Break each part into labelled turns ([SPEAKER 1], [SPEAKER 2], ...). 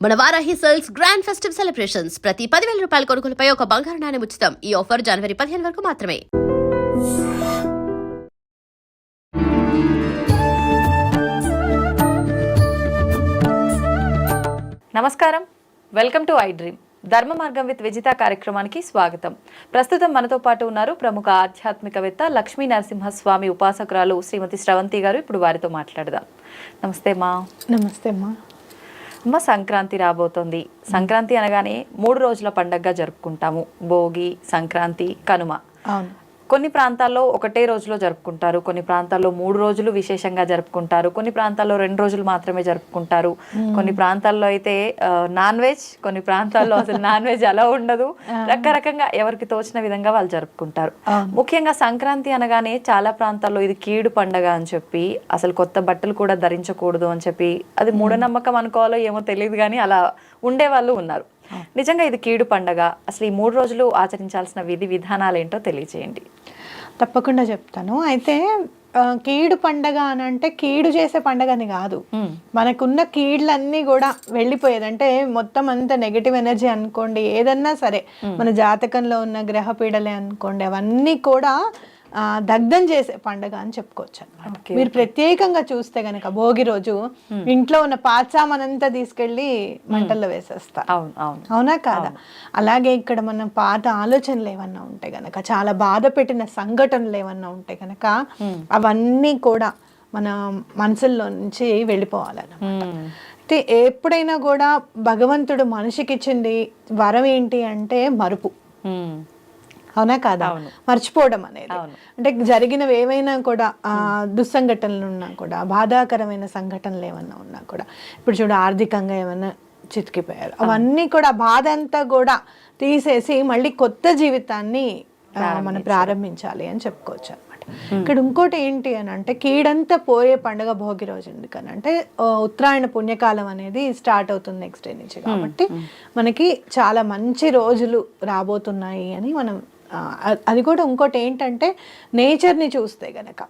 [SPEAKER 1] మన Varahi sales grand festive celebrations ప్రతి 10,000 రూపాయల కొనుగోలుపై ఒక బంగారు నాణెం ఉచితం. ఈ ఆఫర్ జనవరి 15 వరకు మాత్రమే.
[SPEAKER 2] నమస్కారం, వెల్కమ్ టు ఐ డ్రీమ్. ధర్మ మార్గం విత్ విజిత కార్యక్రమానికి స్వాగతం. ప్రస్తుతం మనతో పాటు ఉన్నారు ప్రముఖ ఆధ్యాత్మికవేత్త లక్ష్మీ నరసింహస్వామి ఉపాసకురాలు శ్రీమతి స్రవంతి గారు. ఇప్పుడు వారితో మాట్లాడదాం. నమస్తే మా.
[SPEAKER 3] నమస్తే అమ్మా.
[SPEAKER 2] అమ్మ, సంక్రాంతి రాబోతోంది. సంక్రాంతి అనగానే 3 రోజుల పండగగా జరుపుకుంటాము. భోగి, సంక్రాంతి, కనుమ.
[SPEAKER 3] అవును.
[SPEAKER 2] కొన్ని ప్రాంతాల్లో ఒకటే రోజులో జరుపుకుంటారు, కొన్ని ప్రాంతాల్లో 3 రోజులు విశేషంగా జరుపుకుంటారు, కొన్ని ప్రాంతాల్లో 2 రోజులు మాత్రమే జరుపుకుంటారు, కొన్ని ప్రాంతాల్లో అయితే నాన్ వెజ్, కొన్ని ప్రాంతాల్లో అసలు నాన్ వెజ్ అలా ఉండదు. రకరకంగా ఎవరికి తోచిన విధంగా వాళ్ళు జరుపుకుంటారు. ముఖ్యంగా సంక్రాంతి అనగానే చాలా ప్రాంతాల్లో ఇది కీడు పండగ అని చెప్పి, అసలు కొత్త బట్టలు కూడా ధరించకూడదు అని చెప్పి, అది మూఢనమ్మకం అనుకోవాలో ఏమో తెలియదు కానీ అలా ఉండేవాళ్ళు ఉన్నారు. నిజంగా ఇది కీడు పండగ. అసలు ఈ 3 రోజులు ఆచరించాల్సిన విధి విధానాలు ఏంటో తెలియజేయండి.
[SPEAKER 3] తప్పకుండా చెప్తాను. అయితే కీడు పండగ అని అంటే కీడు చేసే పండగ అని కాదు. మనకున్న కీళ్ళన్నీ కూడా వెళ్ళిపోయేది. అంటే మొత్తం అంతా నెగటివ్ ఎనర్జీ అనుకోండి, ఏదన్నా సరే మన జాతకంలో ఉన్న గ్రహ పీడలే అనుకోండి, అవన్నీ కూడా దగ్ధం చేసే పండగ అని చెప్పుకోవచ్చు అనమాట. మీరు ప్రత్యేకంగా చూస్తే గనక భోగి రోజు ఇంట్లో ఉన్న పాచామనంతా తీసుకెళ్లి మంటల్లో వేసేస్తారు. అవునా కాదా? అలాగే ఇక్కడ మన పాత ఆలోచనలు ఏమన్నా ఉంటే గనక, చాలా బాధ పెట్టిన సంఘటనలు ఏమన్నా ఉంటే గనక, అవన్నీ కూడా మన మనసుల్లో నుంచి వెళ్ళిపోవాలన్నమాట. అయితే ఎప్పుడైనా కూడా భగవంతుడు మనిషికి ఇచ్చింది వరం ఏంటి అంటే మరుపు. అవునా కాదా? మర్చిపోవడం అనేది. అంటే జరిగినవి ఏమైనా కూడా దుస్సంఘటనలు ఉన్నా కూడా, బాధాకరమైన సంఘటనలు ఏమన్నా ఉన్నా కూడా, ఇప్పుడు చూడ ఆర్థికంగా ఏమన్నా చితికిపోయారు, అవన్నీ కూడా బాధ అంతా కూడా తీసేసి మళ్ళీ కొత్త జీవితాన్ని మనం ప్రారంభించాలి అని చెప్పుకోవచ్చు అనమాట. ఇక్కడ ఇంకోటి ఏంటి అని అంటే, కీడంతా పోయే పండుగ భోగి రోజు. ఎందుకనంటే ఉత్తరాయణ పుణ్యకాలం అనేది స్టార్ట్ అవుతుంది నెక్స్ట్ డే నుంచి. కాబట్టి మనకి చాలా మంచి రోజులు రాబోతున్నాయి అని మనం అది కూడా ఇంకోటి ఏంటంటే, నేచర్ని చూస్తే గనక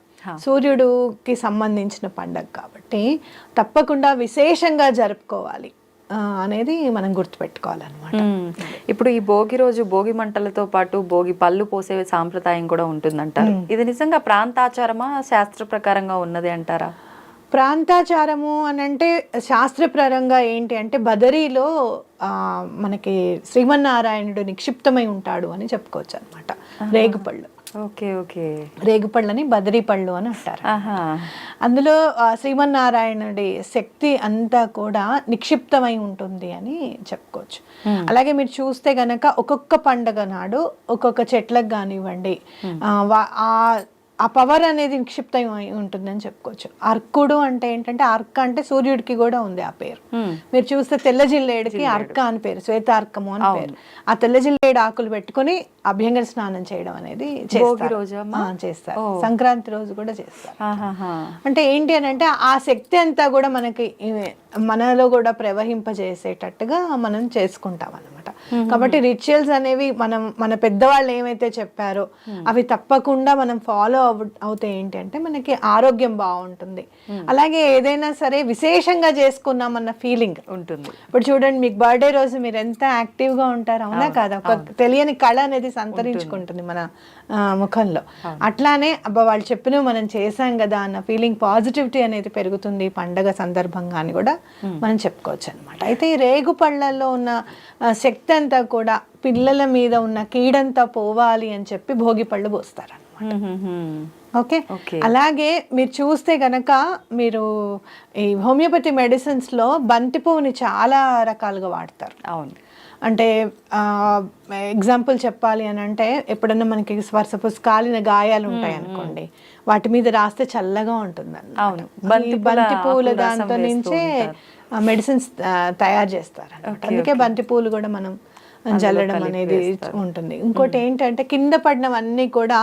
[SPEAKER 3] సూర్యుడికి సంబంధించిన పండగ కాబట్టి తప్పకుండా విశేషంగా జరుపుకోవాలి అనేది మనం గుర్తుపెట్టుకోవాలన్నమాట.
[SPEAKER 2] ఇప్పుడు ఈ భోగి రోజు భోగి మంటలతో పాటు భోగి పళ్ళు పోసే సాంప్రదాయం కూడా ఉంటుందంటారు. ఇది నిజంగా ప్రాంతాచారమా, శాస్త్ర ప్రకారంగా ఉన్నది అంటారా?
[SPEAKER 3] ప్రాంతాచారము అని అంటే శాస్త్రపరంగా ఏంటి అంటే, బదరీలో మనకి శ్రీమన్నారాయణుడు నిక్షిప్తమై ఉంటాడు అని చెప్పుకోవచ్చు అనమాట. రేగుపళ్ళు. రేగుపళ్ళని బదరీ పళ్ళు అని అంటారు. అందులో శ్రీమన్నారాయణుడి శక్తి అంతా కూడా నిక్షిప్తమై ఉంటుంది అని చెప్పుకోవచ్చు. అలాగే మీరు చూస్తే గనక ఒక్కొక్క పండగ నాడు ఒక్కొక్క చెట్లకు కానివ్వండి ఆ పవర్ అనేది నిక్షిప్తం ఉంటుందని చెప్పుకోవచ్చు. అర్కుడు అంటే ఏంటంటే, అర్క అంటే సూర్యుడికి కూడా ఉంది ఆ పేరు. మీరు చూస్తే తెల్ల జిల్లేడికి అర్క అని పేరు, శ్వేతార్కము అని పేరు. ఆ తెల్ల జిల్లేడు ఆకులు పెట్టుకుని అభ్యంగన స్నానం చేయడం అనేది చేస్తారు. సంక్రాంతి రోజు కూడా చేస్తారు. అంటే ఏంటి అని అంటే, ఆ శక్తి అంతా కూడా మనలో కూడా ప్రవహింపజేసేటట్టుగా మనం చేసుకుంటాం అన్నమాట. కాబట్టి రిచువల్స్ అనేవి మన పెద్దవాళ్ళు ఏమైతే చెప్పారో అవి తప్పకుండా మనం ఫాలో అవుతే ఏంటి అంటే మనకి ఆరోగ్యం బాగుంటుంది. అలాగే ఏదైనా సరే విశేషంగా చేసుకున్నామన్న ఫీలింగ్ ఉంటుంది. ఇప్పుడు చూడండి, మీకు బర్త్డే రోజు మీరు ఎంత యాక్టివ్ గా ఉంటారు, అవునా కాదా? ఒక తెలియని కళ అనేది సంతరించుకుంటుంది మన ముఖంలో. అట్లానే అబ్బా వాళ్ళు చెప్పినవి మనం చేసాం కదా అన్న ఫీలింగ్, పాజిటివిటీ అనేది పెరుగుతుంది పండగ సందర్భంగా అని కూడా మనం చెప్పుకోవచ్చు అనమాట. అయితే ఈ రేగు పళ్ళల్లో ఉన్న శక్తి అంతా కూడా పిల్లల మీద ఉన్న కీడంతా పోవాలి అని చెప్పి భోగి పళ్ళు పోస్తారు అనమాట. ఓకే. అలాగే మీరు చూస్తే గనక, మీరు ఈ హోమియోపతి మెడిసిన్స్ లో బంతి పువ్వుని చాలా రకాలుగా వాడతారు. అవును. అంటే ఎగ్జాంపుల్ చెప్పాలి అని అంటే, ఎప్పుడన్నా మనకి సపోజ్ కాలిన గాయాలు ఉంటాయి అనుకోండి, వాటి మీద రాస్తే చల్లగా ఉంటుంది. బంతి పువ్వుల దాంతో నుంచే మెడిసిన్స్ తయారు చేస్తారు. అందుకే బంతి పువ్వులు కూడా మనం జల్లడం అనేది ఉంటుంది. ఇంకోటి ఏంటంటే, కింద పడినవన్నీ కూడా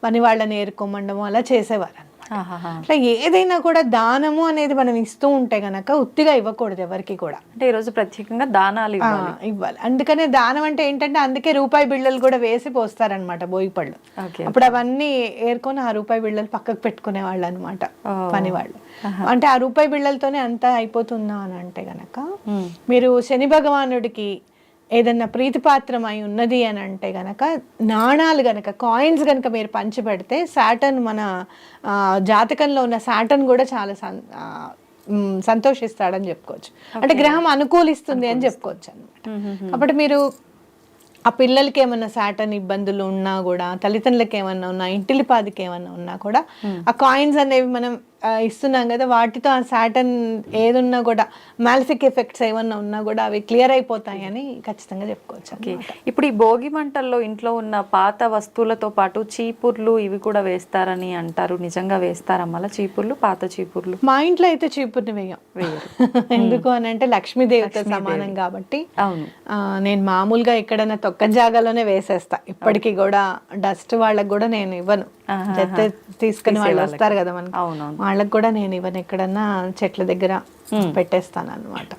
[SPEAKER 3] పని వాళ్ళని ఏరుకోమండము అలా చేసేవారు.
[SPEAKER 2] ఆహాహా.
[SPEAKER 3] అట్లా ఏదైనా కూడా దానము అనేది మనం ఇస్తూ ఉంటే గనక ఉత్తిగా ఇవ్వకూడదు ఎవరికి కూడా.
[SPEAKER 2] అంటే ఈరోజు ప్రత్యేకంగా దానాలు ఇవ్వాలి.
[SPEAKER 3] ఇవ్వాలి. అందుకనే దానం అంటే ఏంటంటే అందుకే రూపాయి బిళ్ళలు కూడా వేసి పోస్తారనమాట భోగిపళ్ళు.
[SPEAKER 2] ఓకే.
[SPEAKER 3] అప్పుడు అవన్నీ ఏరుకొని ఆ రూపాయి బిళ్ళలు పక్కకు పెట్టుకునే వాళ్ళు అనమాట పని వాళ్ళు. అంటే ఆ రూపాయి బిళ్ళలతోనే అంతా అయిపోతుందా అని అంటే గనక మీరు శని భగవానుడికి ఏదన్నా ప్రీతిపాత్రమై ఉన్నది అని అంటే గనక నాణాలు గనక కాయిన్స్ గనక మీరు పంచిపెడితే సాటర్న్ మన జాతకంలో ఉన్న సాటర్న్ కూడా చాలా సంతోషిస్తాడని చెప్పుకోవచ్చు. అంటే గ్రహం అనుకూలిస్తుంది అని చెప్పుకోవచ్చు అనమాట. కాబట్టి మీరు ఆ పిల్లలకి ఏమన్నా సాటర్న్ ఇబ్బందులు ఉన్నా కూడా, తల్లిదండ్రులకి ఏమన్నా ఉన్నా, ఇంటిలిపాదికి ఏమన్నా ఉన్నా కూడా ఆ కాయిన్స్ అనేవి మనం ఇస్తున్నాం కదా, వాటితో ఆ సాటర్న్ ఏదున్నా కూడా మాలిఫిక్ ఎఫెక్ట్స్ ఏమన్నా ఉన్నా కూడా అవి క్లియర్ అయిపోతాయని ఖచ్చితంగా చెప్పుకోవచ్చు.
[SPEAKER 2] ఓకే. ఇప్పుడు ఈ భోగి మంటల్లో ఇంట్లో ఉన్న పాత వస్తువులతో పాటు చీపుర్లు ఇవి కూడా వేస్తారని అంటారు. నిజంగా వేస్తారా మళ్ళీ చీపుర్లు, పాత చీపుర్లు?
[SPEAKER 3] మా ఇంట్లో అయితే చీపుర్ని వేయరు. ఎందుకు అని అంటే లక్ష్మీదేవితో సమానం కాబట్టి.
[SPEAKER 2] అవును.
[SPEAKER 3] నేను మామూలుగా ఎక్కడైనా తొక్క జాగాలోనే వేసేస్తా ఇప్పటికీ కూడా. డస్ట్ వాళ్ళకి కూడా నేను ఇవ్వను. చెత్త తీసుకుని వాళ్ళు వస్తారు కదా మనకి, వాళ్ళకి కూడా నేను ఇవ్వను. ఎక్కడన్నా చెట్ల దగ్గర పెట్టేస్తాను అనమాట.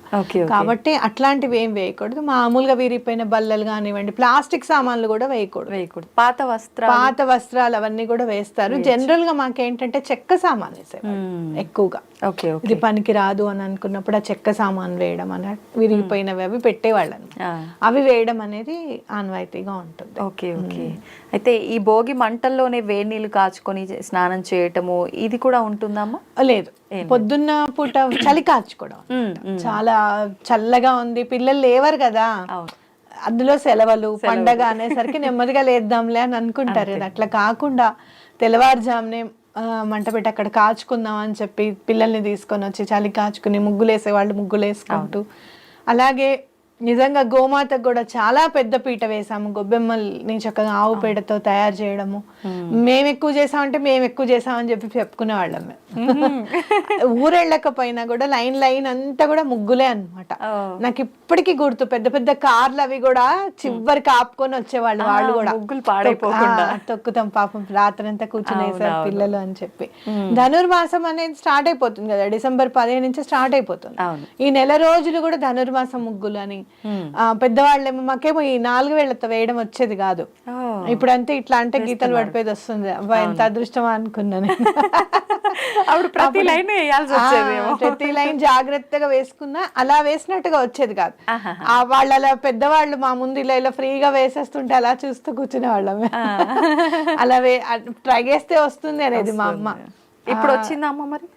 [SPEAKER 3] కాబట్టి అట్లాంటివి ఏం వేయకూడదు. మామూలుగా విరిగిపోయిన బల్లలు కానివ్వండి, ప్లాస్టిక్ సామాన్లు కూడా వేయకూడదు. పాత వస్త్రాలు అవన్నీ కూడా వేస్తారు. జనరల్ గా మాకేంటంటే చెక్క సామాన్ వేసేవాళ్ళు ఎక్కువగా. ఇది పనికి రాదు అని అనుకున్నప్పుడు ఆ చెక్క సామాన్ వేయడం అని, విరిగిపోయినవి అవి పెట్టేవాళ్ళని, అవి వేయడం అనేది ఆనవాయితీగా ఉంటుంది.
[SPEAKER 2] Okay okay. అయితే ఈ భోగి మంటల్లోనే వేడి నీళ్ళు కాచుకొని స్నానం చేయటము ఇది కూడా ఉంటుందమ్మా?
[SPEAKER 3] లేదు, పొద్దున్న పూట చలి కాచుకోవడం. చాలా చల్లగా ఉంది, పిల్లలు లేవరు కదా, అందులో సెలవులు పండగ అనేసరికి నెమ్మదిగా లేద్దాంలే అని అనుకుంటారు కదా. అట్లా కాకుండా తెల్లవారుజామునే మంట పెట్టి అక్కడ కాచుకుందాం అని చెప్పి పిల్లల్ని తీసుకొని వచ్చి చలి కాచుకుని ముగ్గులు వేసేవాళ్ళు ముగ్గులు వేసుకుంటూ, అలాగే నిజంగా గోమాతకు కూడా చాలా పెద్ద పీట వేసాము. గొబ్బెమ్మల్ని చక్కగా ఆవు పేడతో తయారు చేయడము. మేము ఎక్కువ చేసామంటే మేము ఎక్కువ చేసామని చెప్పి చెప్పుకునే వాళ్ళం. ఊరెళ్ళకపోయినా కూడా లైన్ అంతా కూడా ముగ్గులే అన్నమాట. నాకు ఇప్పటికీ గుర్తు, పెద్ద పెద్ద కార్లు అవి కూడా చివరికి ఆపుకొని వచ్చేవాళ్ళు. వాళ్ళు కూడా ముగ్గులు పాడైపోకుండా తొక్కుతాం పాపం, రాత్రంతా కూర్చుని వేసారు పిల్లలు అని చెప్పి. ధనుర్మాసం అనేది స్టార్ట్ అయిపోతుంది కదా, డిసెంబర్ 15 నుంచి స్టార్ట్ అయిపోతుంది. ఈ నెల రోజులు కూడా ధనుర్మాసం ముగ్గులు అని. పెద్దవాళ్ళేమో మాకేమో ఈ 4 వేళ్లతో వేయడం వచ్చేది కాదు. ఇప్పుడు అంతే ఇట్లా అంటే గీతలు పడిపోయేది వస్తుంది. అబ్బా ఎంత అదృష్టమా అనుకున్నాను. ప్రతి లైన్ జాగ్రత్తగా వేసుకున్నా అలా వేసినట్టుగా వచ్చేది కాదు. వాళ్ళు అలా పెద్దవాళ్ళు మా ముందు ఇలా ఫ్రీగా వేసేస్తుంటే అలా చూస్తూ కూర్చునే వాళ్ళమే. అలా ట్రై చేస్తే వస్తుంది అనేది మా అమ్మ.
[SPEAKER 2] ఇప్పుడు వచ్చిందా అమ్మ మరి?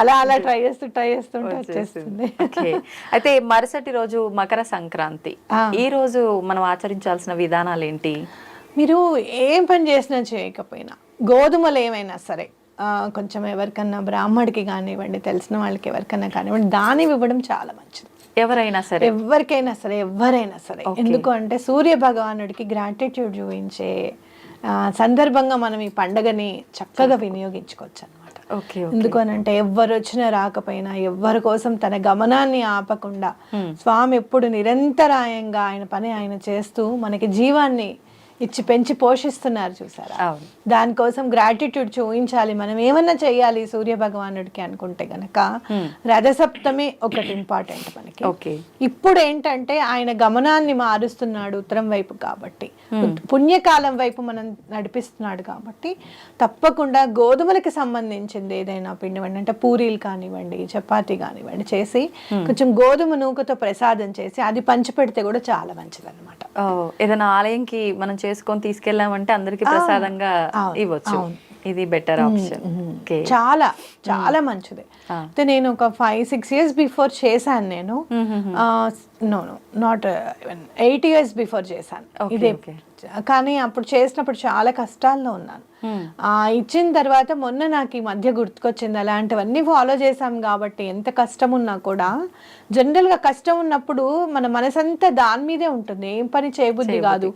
[SPEAKER 3] అలా ట్రై చేస్తుంటే వచ్చేస్తుంది.
[SPEAKER 2] అయితే మరుసటి రోజు మకర సంక్రాంతి. ఈ రోజు మనం ఆచరించాల్సిన విధానాలు ఏంటి?
[SPEAKER 3] మీరు ఏం పని చేసినా చేయకపోయినా గోధుమలు ఏమైనా సరే కొంచెం ఎవరికన్నా బ్రాహ్మడికి కానివ్వండి, తెలిసిన వాళ్ళకి ఎవరికన్నా కానివ్వండి, దాని ఇవ్వడం చాలా మంచిది.
[SPEAKER 2] ఎవరైనా సరే
[SPEAKER 3] ఎవరైనా సరే. ఎందుకు అంటే సూర్య భగవానుడికి గ్రాటిట్యూడ్ చూపించే సందర్భంగా మనం ఈ పండుగని చక్కగా వినియోగించుకోవచ్చు అనమాట. ఎందుకు అని అంటే ఎవ్వరు వచ్చినా రాకపోయినా ఎవ్వరి కోసం తన గమనాన్ని ఆపకుండా స్వామి ఎప్పుడు నిరంతరాయంగా ఆయన పని ఆయన చేస్తూ మనకి జీవాన్ని ఇచ్చి పెంచి పోషిస్తున్నారు చూసారా. దానికోసం గ్రాటిట్యూడ్ చూపించాలి. మనం ఏమన్నా చెయ్యాలి సూర్య భగవానుడికి అనుకుంటే గనక రథసప్తమి ఒకటి ఇంపార్టెంట్ మనకి. ఇప్పుడు ఏంటంటే ఆయన గమనాన్ని మారుస్తున్నాడు ఉత్తరం వైపు కాబట్టి, పుణ్యకాలం వైపు మనం నడిపిస్తున్నాడు కాబట్టి తప్పకుండా గోధుమలకి సంబంధించింది ఏదైనా పిండి వండి, అంటే పూరీలు కానివ్వండి, చపాతీ కానివ్వండి చేసి కొంచెం గోధుమ నూకతో ప్రసాదం చేసి అది పంచిపెడితే కూడా చాలా మంచిది అనమాట.
[SPEAKER 2] ఏదైనా ఆలయంకి మనం చేసుకొని తీసుకెళ్ళామంటే అందరికి ప్రసాదంగా ఇవ్వచ్చు. ఇది బెటర్ ఆప్షన్.
[SPEAKER 3] చాలా చాలా మంచిది. అయితే నేను ఒక 5-6 years బిఫోర్ చేశాను. నేను నాట్ 8 years బిఫోర్ చేశాను ఇదే. కానీ అప్పుడు చేసినప్పుడు చాలా కష్టాల్లో ఉన్నాను. ఇచ్చిన తర్వాత మొన్న నాకు ఈ మధ్య గుర్తుకొచ్చింది. అలాంటివన్నీ ఫాలో చేసాం కాబట్టి ఎంత కష్టం ఉన్నా కూడా, జనరల్గా కష్టం ఉన్నప్పుడు మన మనసంతా దాని మీదే ఉంటుంది. ఏం పని చేయబుద్ధి కాదు,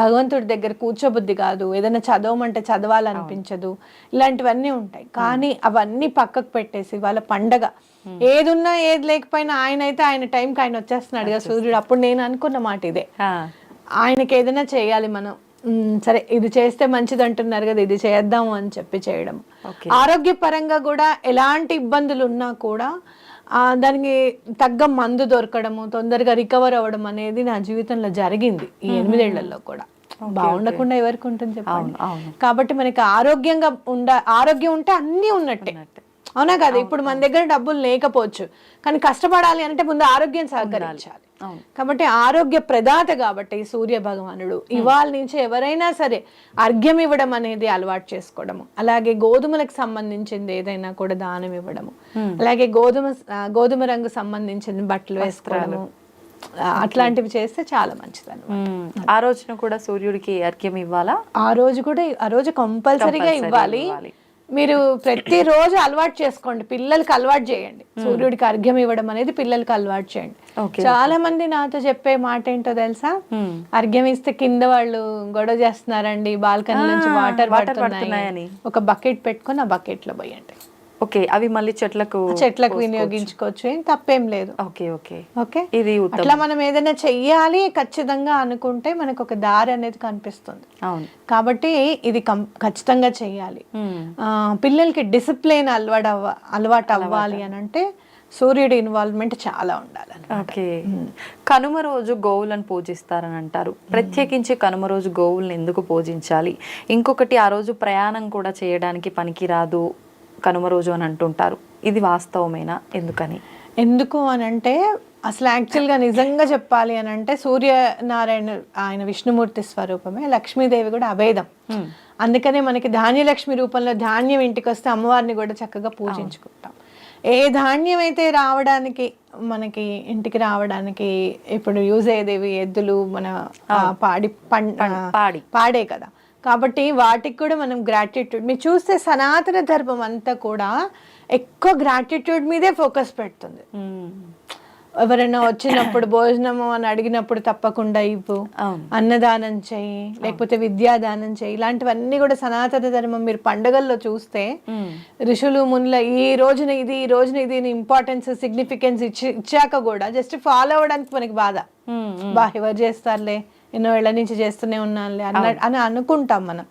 [SPEAKER 3] భగవంతుడి దగ్గర కూర్చోబుద్ధి కాదు, ఏదైనా చదవమంటే చదవాలనిపించదు, ఇలాంటివన్నీ ఉంటాయి. కానీ అవన్నీ పక్కకు పెట్టేసి వాళ్ళ పండగ ఏది ఉన్నా ఏది లేకపోయినా ఆయన అయితే ఆయన టైంకి ఆయన వచ్చేస్తున్నాడు కదా సూర్యుడు. అప్పుడు నేను అనుకున్న మాట ఇదే, ఆయనకి ఏదైనా చేయాలి మనం సరే ఇది చేస్తే మంచిది అంటున్నారు కదా, ఇది చేద్దాము అని చెప్పి చేయడం.
[SPEAKER 2] Okay.
[SPEAKER 3] ఆరోగ్యపరంగా కూడా ఎలాంటి ఇబ్బందులు ఉన్నా కూడా దానికి తగ్గ మందు దొరకడము, తొందరగా రికవర్ అవ్వడం అనేది నా జీవితంలో జరిగింది ఈ 8 ఏళ్లలో కూడా. బాగుండకుండా ఎవరికి ఉంటుంది చెప్పండి. కాబట్టి మనకి ఆరోగ్యం ఉంటే అన్నీ ఉన్నట్టే, అవునా కదా. ఇప్పుడు మన దగ్గర డబ్బులు లేకపోవచ్చు, కానీ కష్టపడాలి అంటే ముందు ఆరోగ్యం సహకరించాలి. కాబట్టి ఆరోగ్య ప్రదాత కాబట్టి సూర్య భగవానుడు ఇవాళ నుంచి ఎవరైనా సరే అర్ఘ్యం ఇవ్వడం అనేది అలవాటు చేసుకోవడము, అలాగే గోధుమలకు సంబంధించింది ఏదైనా కూడా దానం ఇవ్వడము, అలాగే గోధుమ రంగు సంబంధించిన బట్టలు వేసుకోవడము, అట్లాంటివి చేస్తే చాలా మంచిది అన్నమాట.
[SPEAKER 2] ఆ రోజున కూడా సూర్యుడికి అర్ఘ్యం ఇవ్వాలా? ఆ
[SPEAKER 3] రోజు కంపల్సరీగా ఇవ్వాలి. మీరు ప్రతిరోజు అలవాటు చేసుకోండి, పిల్లలకి అలవాటు చేయండి. సూర్యుడికి అర్ఘ్యం ఇవ్వడం అనేది పిల్లలకి అలవాటు చేయండి. చాలా మంది నాతో చెప్పే మాట ఏంటో తెలుసా, అర్ఘ్యం ఇస్తే కింద వాళ్ళు గొడవ చేస్తున్నారండి, బాల్కనీ నుంచి వాటర్ పడుతున్నాయని. ఒక బకెట్ పెట్టుకొని ఆ బకెట్ లో పోయండి.
[SPEAKER 2] ఓకే, అవి మళ్ళీ చెట్లకు
[SPEAKER 3] వినియోగించుకోవచ్చు, ఏం తప్పేం లేదు.
[SPEAKER 2] ఓకే ఓకే
[SPEAKER 3] ఓకే, ఇది అట్లా మనం ఏదైనా చెయ్యాలి ఖచ్చితంగా అనుకుంటే మనకు ఒక దారి అనేది కనిపిస్తుంది. కాబట్టి ఇది ఖచ్చితంగా చెయ్యాలి. పిల్లలకి డిసిప్లిన్ అలవాటు అవ్వాలి అని అంటే సూర్యుడి ఇన్వాల్వ్మెంట్ చాలా ఉండాలి.
[SPEAKER 2] ఓకే, కనుమ రోజు గోవులను పూజిస్తారని అంటారు. ప్రత్యేకించి కనుమ రోజు గోవులను ఎందుకు పూజించాలి? ఇంకొకటి, ఆ రోజు ప్రయాణం కూడా చేయడానికి పనికిరాదు కనుమ రోజు అని అంటుంటారు. ఇది వాస్తవమేనా? ఎందుకు
[SPEAKER 3] అని అంటే అసలు యాక్చువల్గా నిజంగా చెప్పాలి అని అంటే సూర్యనారాయణ ఆయన విష్ణుమూర్తి స్వరూపమే, లక్ష్మీదేవి కూడా అభేదం. అందుకనే మనకి ధాన్యలక్ష్మి రూపంలో ధాన్యం ఇంటికి వస్తే అమ్మవారిని కూడా చక్కగా పూజించుకుంటాం. ఏ ధాన్యం అయితే మనకి ఇంటికి రావడానికి ఇప్పుడు యూజ్ అయ్యేదేవి ఎద్దులు, మన పాడే కదా. కాబట్టి వాటికి కూడా మనం గ్రాటిట్యూడ్, మీరు చూస్తే సనాతన ధర్మం అంతా కూడా ఎక్కువ గ్రాటిట్యూడ్ మీదే ఫోకస్ పెడుతుంది. ఎవరైనా వచ్చినప్పుడు భోజనము అని అడిగినప్పుడు తప్పకుండా ఇవ్వు, అన్నదానం చేయి, లేకపోతే విద్యాదానం చేయి, ఇలాంటివన్నీ కూడా సనాతన ధర్మం. మీరు పండుగల్లో చూస్తే ఋషులు మునుల ఈ రోజున ఇది ఇంపార్టెన్స్ సిగ్నిఫికెన్స్ ఇచ్చాక కూడా జస్ట్ ఫాలో అవ్వడానికి మనకి బాధ, ఎవరు చేస్తారులే, ఎన్నో ఏళ్ల నుంచి చేస్తూనే ఉన్నానులే అని అనుకుంటాం మనం.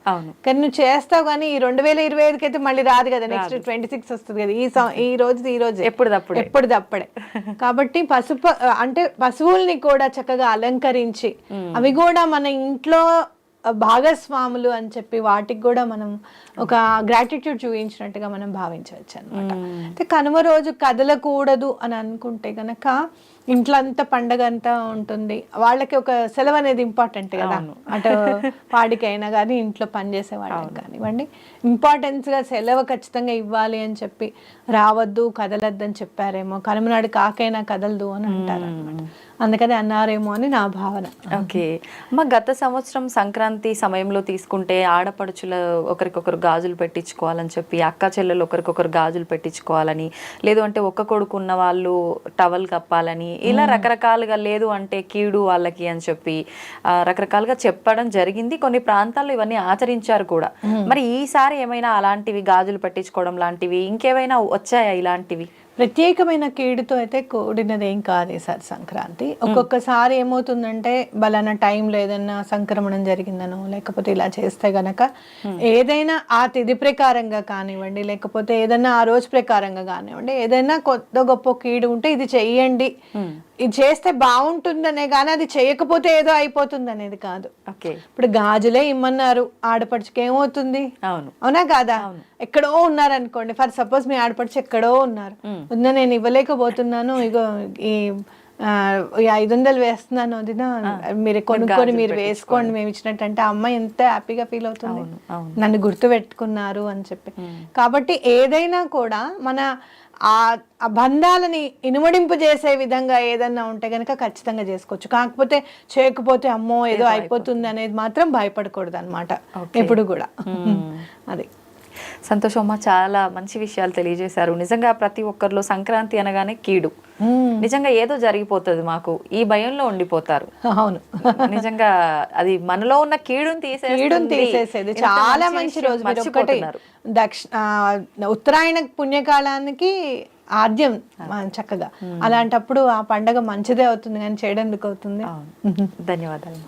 [SPEAKER 3] కానీ నువ్వు చేస్తావు, కానీ ఈ 2025 అయితే మళ్ళీ రాదు కదా, నెక్స్ట్ 26 వస్తుంది కదా, ఈ రోజు ఎప్పుడుదప్పుడే. కాబట్టి పశువుల్ని కూడా చక్కగా అలంకరించి అవి కూడా మన ఇంట్లో భాగస్వాములు అని చెప్పి వాటికి కూడా మనం ఒక గ్రాటిట్యూడ్ చూపించినట్టుగా మనం భావించవచ్చు అనమాట. అయితే కనుమ రోజు కదలకూడదు అని అనుకుంటే గనక ఇంట్లో అంతా పండగ అంతా ఉంటుంది, వాళ్ళకి ఒక సెలవు అనేది ఇంపార్టెంట్ కదా. అటు పాడికైనా కానీ ఇంట్లో పనిచేసే వాళ్ళకి కానివ్వండి, ఇంపార్టెన్స్గా సెలవు ఖచ్చితంగా ఇవ్వాలి అని చెప్పి రావద్దు, కదలద్దు అని చెప్పారేమో. కనుమనాడు కాకైనా కదలదు అని అంటారు అనమాట, అందుకని అన్నారేమో అని నా భావన.
[SPEAKER 2] ఓకే అమ్మ, గత సంవత్సరం సంక్రాంతి సమయంలో తీసుకుంటే ఆడపడుచులు ఒకరికొకరు గాజులు పెట్టించుకోవాలని చెప్పి, అక్క చెల్లెలు ఒకరికొకరు గాజులు పెట్టించుకోవాలని, లేదు అంటే ఒక్క కొడుకు ఉన్న వాళ్ళు టవల్ కప్పాలని, ఇలా రకరకాలుగా, లేదు అంటే కీడు వాళ్ళకి అని చెప్పి రకరకాలుగా చెప్పడం జరిగింది. కొన్ని ప్రాంతాల్లో ఇవన్నీ ఆచరించారు కూడా. మరి ఈసారి ఏమైనా అలాంటివి గాజులు పెట్టించుకోవడం లాంటివి ఇంకేమైనా వచ్చాయా ఇలాంటివి?
[SPEAKER 3] ప్రత్యేకమైన కీడుతో అయితే కూడినదేం కాదు ఈసారి సంక్రాంతి. ఒక్కొక్కసారి ఏమవుతుందంటే బలానా టైంలో ఏదైనా సంక్రమణం జరిగిందనో, లేకపోతే ఇలా చేస్తే గనక ఏదైనా ఆ తిథి ప్రకారంగా కానివ్వండి, లేకపోతే ఏదైనా ఆ రోజు ప్రకారంగా కానివ్వండి, ఏదైనా కొత్త గొప్ప కీడు ఉంటే ఇది చెయ్యండి, ఇది చేస్తే బాగుంటుందనే కానీ అది చేయకపోతే ఏదో అయిపోతుంది అనేది కాదు. ఇప్పుడు గాజులే ఇమ్మన్నారు, ఆడపడుచుకి ఏమవుతుంది? అవునా కాదా? ఎక్కడో ఉన్నారు అనుకోండి, ఫర్ సపోజ్ మీ ఆడపడుచు ఎక్కడో ఉన్నారు, నేను ఇవ్వలేకపోతున్నాను, ఇగో ఈ 500 వేస్తున్నాను, వదినా మీరు కొనుక్కొని మీరు వేసుకోండి మేము ఇచ్చినట్టు అంటే ఆ అమ్మాయి ఎంత హ్యాపీగా ఫీల్ అవుతుంది, నన్ను గుర్తు పెట్టుకున్నారు అని చెప్పి. కాబట్టి ఏదైనా కూడా మన ఆ బంధాలని ఇనుమడింపు చేసే విధంగా ఏదన్నా ఉంటే గనక ఖచ్చితంగా చేసుకోవచ్చు. కాకపోతే చేయకపోతే అమ్మో ఏదో అయిపోతుంది అనేది మాత్రం భయపడకూడదు అనమాట ఎప్పుడు కూడా. అది
[SPEAKER 2] సంతోషం అమ్మ, చాలా మంచి విషయాలు తెలియజేశారు. నిజంగా ప్రతి ఒక్కరిలో సంక్రాంతి అనగానే కీడు, నిజంగా ఏదో జరిగిపోతుంది మాకు ఈ భయంలో ఉండిపోతారు.
[SPEAKER 3] అవును,
[SPEAKER 2] నిజంగా అది మనలో ఉన్న కీడుని
[SPEAKER 3] తీసేసేది చాలా మంచి రోజు. ఉత్తరాయణ పుణ్యకాలానికి ఆద్యం చక్కగా, అలాంటప్పుడు ఆ పండగ మంచిదే అవుతుంది కానీ చేయడం ఎందుకు అవుతుంది?
[SPEAKER 2] ధన్యవాదాలు.